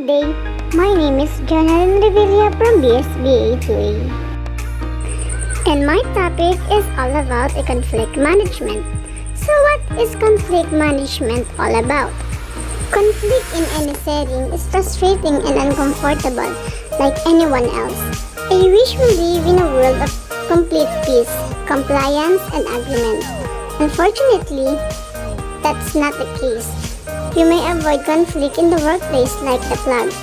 Good day, my name is Jonalyn Revilla from BSBA 2A. And my topic is all about conflict management. So what is conflict management all about? Conflict in any setting is frustrating and uncomfortable, like anyone else. I wish we live in a world of complete peace, compliance, and agreement. Unfortunately, that's not the case. You may avoid conflict in the workplace like the plague.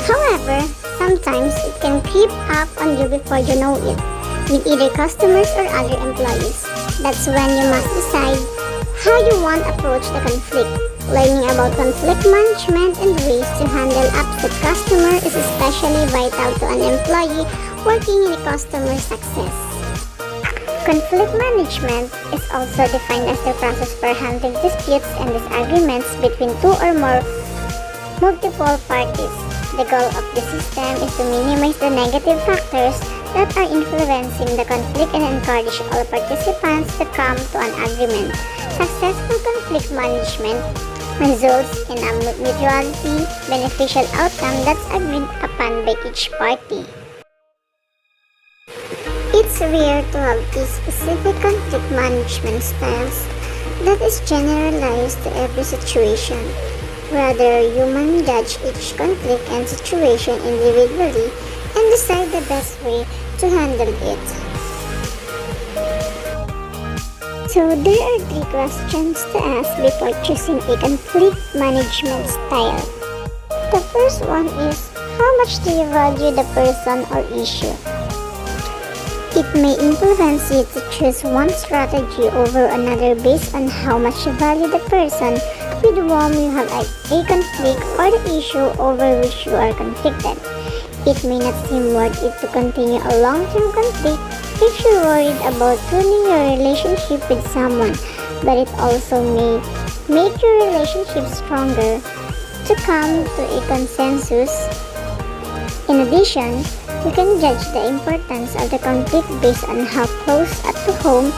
However, sometimes it can creep up on you before you know it, with either customers or other employees. That's when you must decide how you want to approach the conflict. Learning about conflict management and ways to handle upset customer is especially vital to an employee working in customer success. Conflict management is also defined as the process for handling disputes and disagreements between two or more multiple parties. The goal of the system is to minimize the negative factors that are influencing the conflict and encourage all participants to come to an agreement. Successful conflict management results in a mutually beneficial outcome that's agreed upon by each party. It's rare to have a specific conflict management styles that is generalized to every situation. Rather, humans judge each conflict and situation individually and decide the best way to handle it. So there are 3 questions to ask before choosing a conflict management style. The first one is, how much do you value the person or issue? It may influence you to choose one strategy over another based on how much you value the person with whom you have a conflict or the issue over which you are conflicted. It may not seem worth it to continue a long-term conflict if you're worried about ruining your relationship with someone, but it also may make your relationship stronger to come to a consensus. In addition, you can judge the importance of the conflict based on how close to home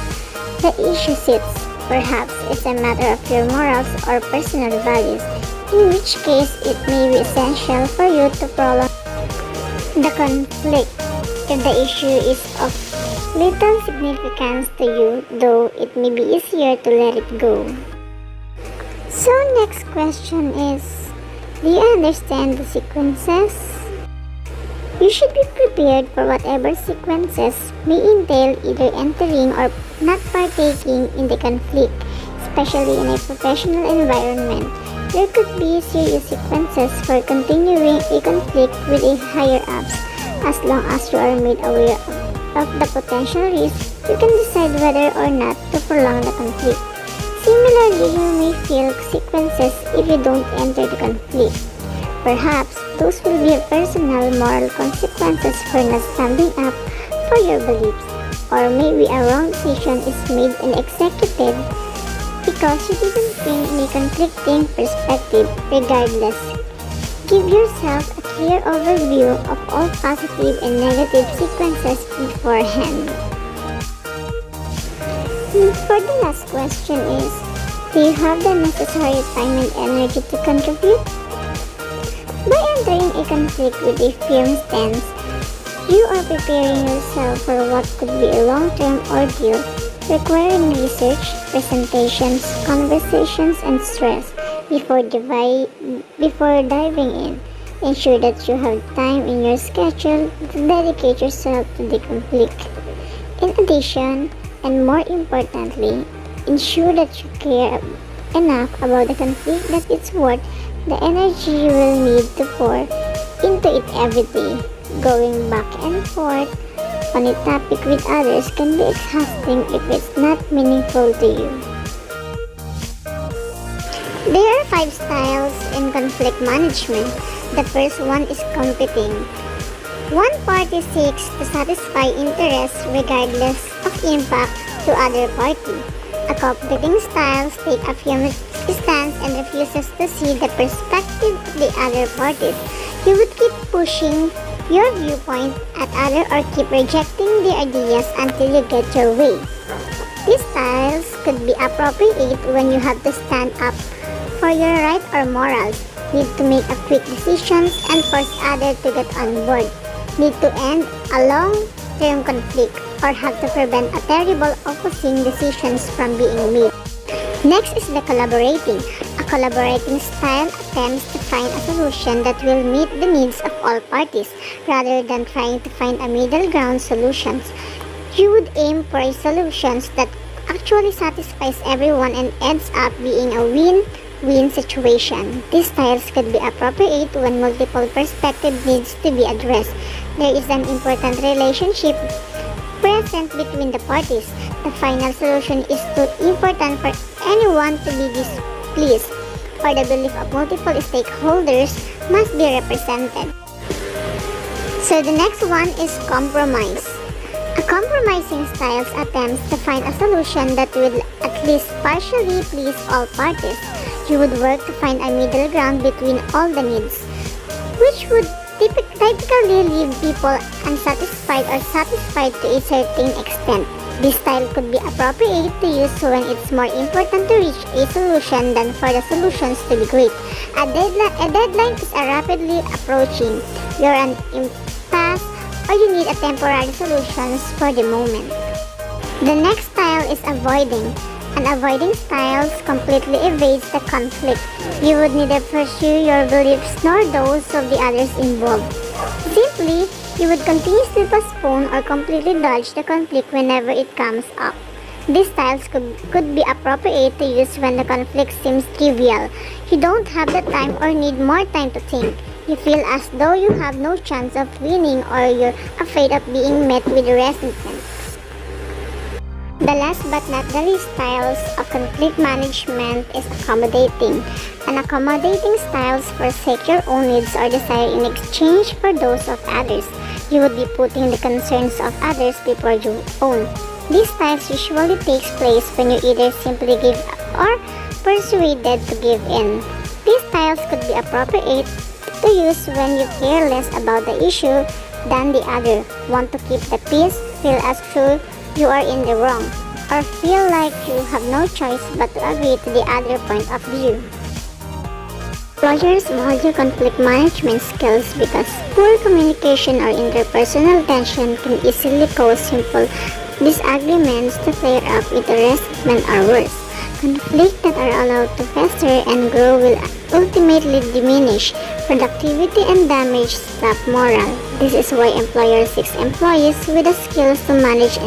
the issue sits. Perhaps it's a matter of your morals or personal values, in which case it may be essential for you to prolong the conflict. If the issue is of little significance to you, though, it may be easier to let it go. So next question is, do you understand the sequences? You should be prepared for whatever sequences may entail either entering or not partaking in the conflict, especially in a professional environment. There could be serious sequences for continuing a conflict with a higher-ups. As long as you are made aware of the potential risk, you can decide whether or not to prolong the conflict. Similarly, you may feel sequences if you don't enter the conflict. Perhaps those will be personal moral consequences for not standing up for your beliefs, or maybe a wrong decision is made and executed because you didn't think in a conflicting perspective. Regardless, give yourself a clear overview of all positive and negative sequences beforehand. For the last question is, do you have the necessary time and energy to contribute? By entering a conflict with a firm stance, you are preparing yourself for what could be a long-term ordeal requiring research, presentations, conversations, and stress before diving in. Ensure that you have time in your schedule to dedicate yourself to the conflict. In addition, and more importantly, ensure that you care enough about the conflict that it's worth the energy you will need to pour into it every day. Going back and forth on a topic with others can be exhausting if it's not meaningful to you. There are 5 styles in conflict management. The first one is competing. One party seeks to satisfy interests regardless of impact to other party. A competing style takes a firm stance and refuses to see the perspective of the other parties. You would keep pushing your viewpoint at others or keep rejecting the ideas until you get your way. These styles could be appropriate when you have to stand up for your right or morals, need to make a quick decisions and force others to get on board, need to end a long-term conflict, or have to prevent a terrible opposing decisions from being made. Next is the collaborating. A collaborating style attempts to find a solution that will meet the needs of all parties, rather than trying to find a middle ground solutions. You would aim for a solutions that actually satisfies everyone and ends up being a win-win situation. These styles could be appropriate when multiple perspectives needs to be addressed. There is an important relationship present between the parties. The final solution is too important for anyone to be displeased, or the belief of multiple stakeholders must be represented. So the next one is compromise. A compromising style attempts to find a solution that will at least partially please all parties. You would work to find a middle ground between all the needs, which would typically leave people unsatisfied or satisfied to a certain extent. This style could be appropriate to use when it's more important to reach a solution than for the solutions to be great. A deadline is rapidly approaching. You're an impasse, or you need a temporary solutions for the moment. The next style is avoiding. An avoiding style completely evades the conflict. You would neither pursue your beliefs nor those of the others involved. Simply, you would continuously postpone or completely dodge the conflict whenever it comes up. These styles could be appropriate to use when the conflict seems trivial. You don't have the time or need more time to think. You feel as though you have no chance of winning, or you're afraid of being met with resentment. The last but not the least styles of conflict management is accommodating. An accommodating styles forsake your own needs or desire in exchange for those of others. You would be putting the concerns of others before your own. These styles usually takes place when you either simply give up or persuaded to give in. These styles could be appropriate to use when you care less about the issue than the other, want to keep the peace, feel as though you are in the wrong, or feel like you have no choice but to agree to the other point of view. Employers value conflict management skills because poor communication or interpersonal tension can easily cause simple disagreements to flare up into resentment or worse. Conflicts that are allowed to fester and grow will ultimately diminish productivity and damage staff morale. This is why employers seek employees with the skills to manage